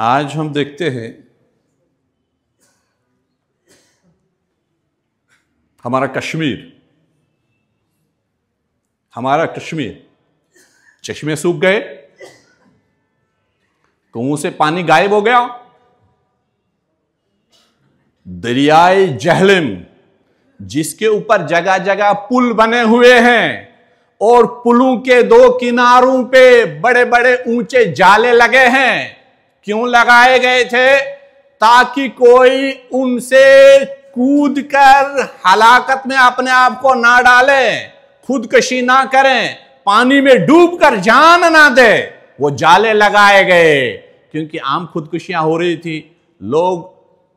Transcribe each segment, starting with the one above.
आज हम देखते हैं हमारा कश्मीर चश्मे सूख गए, कुओं से पानी गायब हो गया। दरियाए जहलम जिसके ऊपर जगह जगह पुल बने हुए हैं और पुलों के दो किनारों पे बड़े बड़े ऊंचे जाले लगे हैं, क्यों लगाए गए थे? ताकि कोई उनसे कूद कर हलाकत में अपने आप को ना डाले, खुदकशी ना करें, पानी में डूब कर जान ना दे। वो जाले लगाए गए क्योंकि आम खुदकुशियां हो रही थी। लोग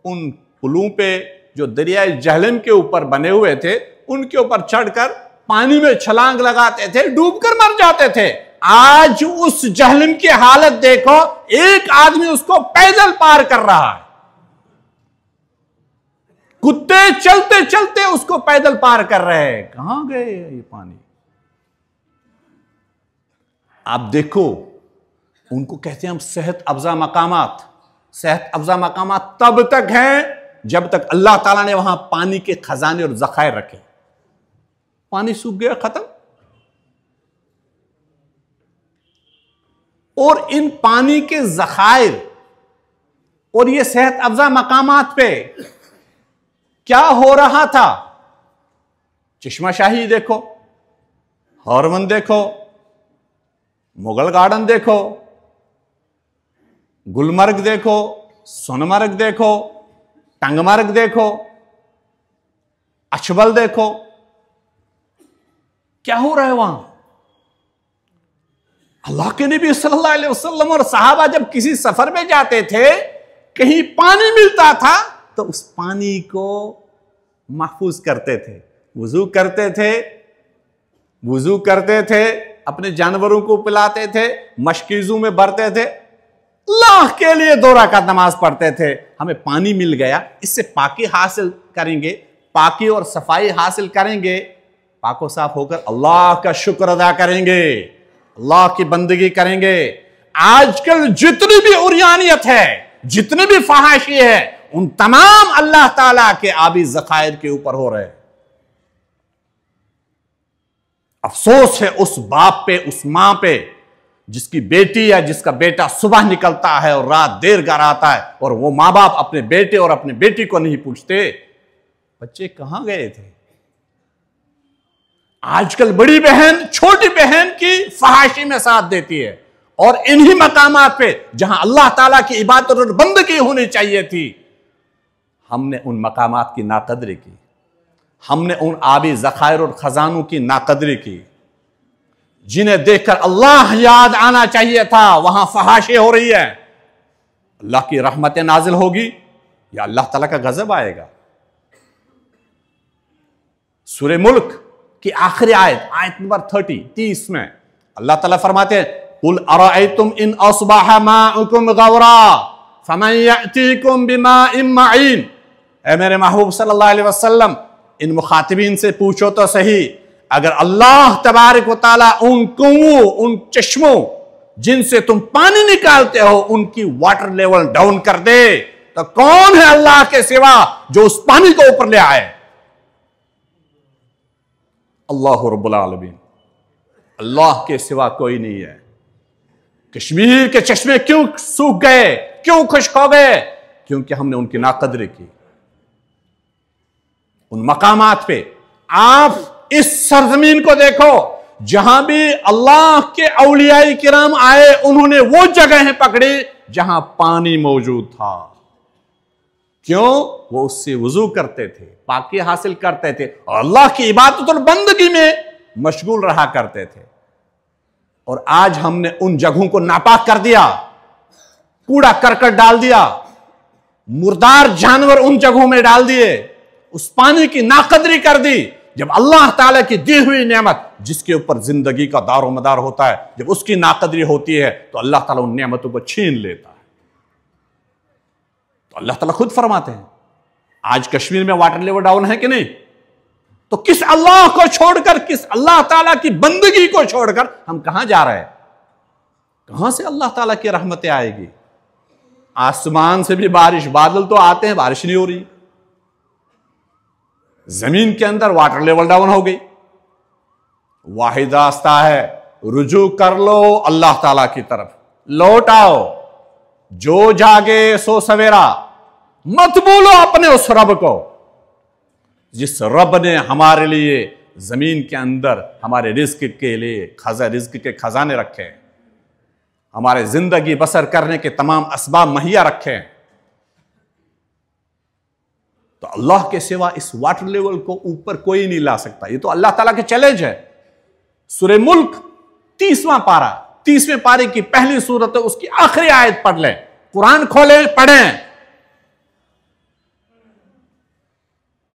उन पुलों पे जो दरियाए जहलम के ऊपर बने हुए थे उनके ऊपर चढ़कर पानी में छलांग लगाते थे, डूबकर मर जाते थे। आज उस जहलम की हालत देखो, एक आदमी उसको पैदल पार कर रहा है। कुत्ते चलते चलते उसको पैदल पार कर रहे हैं। कहां गए ये पानी? आप देखो, उनको कहते हैं हम सेहत अफजा मकामात। सेहत अफजा मकामात तब तक हैं जब तक अल्लाह ताला ने वहां पानी के खजाने और जखायर रखे। पानी सूख गया, खत्म। और इन पानी के जखायर और ये सेहत अफजा मकामात पे क्या हो रहा था? चश्मा शाही देखो, हॉर्मन देखो, मुगल गार्डन देखो, गुलमर्ग देखो, सोनमर्ग देखो, टंगमर्ग देखो, अछबल देखो, क्या हो रहा है वहां? अल्लाह के नबी सल्लल्लाहु अलैहि वसल्लम और सहाबा जब किसी सफर में जाते थे, कहीं पानी मिलता था तो उस पानी को महफूज करते थे, वुजू करते थे, अपने जानवरों को पिलाते थे, मशकीजों में भरते थे, अल्लाह के लिए 2 रकात नमाज पढ़ते थे। हमें पानी मिल गया, इससे पाकी हासिल करेंगे, पाकी और सफाई हासिल करेंगे, पाको साफ होकर अल्लाह का शुक्र अदा करेंगे, अल्लाह की बंदगी करेंगे। आजकल जितनी भी उरियानियत है, जितनी भी फहाशी है, उन तमाम अल्लाह ताला के आबी ज़खायर के ऊपर हो रहे हैं। अफसोस है उस बाप पे, उस मां पे, जिसकी बेटी या जिसका बेटा सुबह निकलता है और रात देर कर आता है, और वो मां बाप अपने बेटे और अपने बेटी को नहीं पूछते बच्चे कहां गए थे। आजकल बड़ी बहन छोटी बहन की फहाशी में साथ देती है, और इन्हीं मकामात पे जहां अल्लाह ताला की इबादत और बंदगी होनी चाहिए थी, हमने उन मकामात की नाकदरी की, हमने उन आबी ज़खायर और खजानों की नाकदरी की, जिन्हें देखकर अल्लाह याद आना चाहिए था। वहां फहाशी हो रही है, अल्लाह की रहमतें नाजिल होगी या अल्लाह ताला का गजब आएगा। सूरह मुल्क की आखिरी आयत नंबर 30 में अल्लाह ताला फरमाते हैं, कुल अराअयतुम इन अस्बह माउकुम गौरा फमन यअतीकुम बिमाइन मईन। ऐ मेरे महबूब सल्लल्लाहु अलैहि वसल्लम, इन मुखातिबीन से पूछो तो सही, अगर अल्लाह तबारक व तआला उन कुओं, उन चश्मों जिनसे तुम पानी निकालते हो, उनकी वाटर लेवल डाउन कर दे, तो कौन है अल्लाह के सिवा जो उस पानी को ऊपर ले आए? अल्लाह रब्बुल आलमीन, अल्लाह के सिवा कोई नहीं है। कश्मीर के चश्मे क्यों सूख गए, क्यों खुश्क हो गए? क्योंकि हमने उनकी नाकदरी की। उन मकामात पे आप इस सरजमीन को देखो, जहां भी अल्लाह के औलियाए किराम आए, उन्होंने वो जगहें पकड़ी जहां पानी मौजूद था। क्यों? वो उससे वुजू करते थे, पाकी हासिल करते थे, और अल्लाह की इबादत और बंदगी में मशगूल रहा करते थे। और आज हमने उन जगहों को नापाक कर दिया, कूड़ा करकट डाल दिया, मुर्दार जानवर उन जगहों में डाल दिए, उस पानी की नाकदरी कर दी। जब अल्लाह ताला की दी हुई नेमत, जिसके ऊपर जिंदगी का दारो मदार होता है, जब उसकी नाकदरी होती है तो अल्लाह ताला उन नेमतों को छीन लेता है। तो अल्लाह ताला खुद फरमाते हैं, आज कश्मीर में वाटर लेवल डाउन है कि नहीं? तो किस अल्लाह को छोड़कर, किस अल्लाह ताला की बंदगी को छोड़कर हम कहां जा रहे हैं? कहां से अल्लाह ताला की रहमतें आएगी? आसमान से भी बारिश, बादल तो आते हैं, बारिश नहीं हो रही। जमीन के अंदर वाटर लेवल डाउन हो गई। वाहिद रास्ता है, रुजू कर लो अल्लाह ताला की तरफ, लौट आओ। जो जागे सो सवेरा, मत बोलो अपने उस रब को जिस रब ने हमारे लिए जमीन के अंदर हमारे रिज्क के लिए रिज्क के खजाने रखे हैं, हमारे जिंदगी बसर करने के तमाम असबाब मुहैया रखे हैं। तो अल्लाह के सिवा इस वाटर लेवल को ऊपर कोई नहीं ला सकता। ये तो अल्लाह ताला के चैलेंज है। सूरह मुल्क 30वां पारा, 30वें पारे की पहली सूरत है, उसकी आखिरी आयत पढ़ लें, कुरान खोलें, पढ़ें।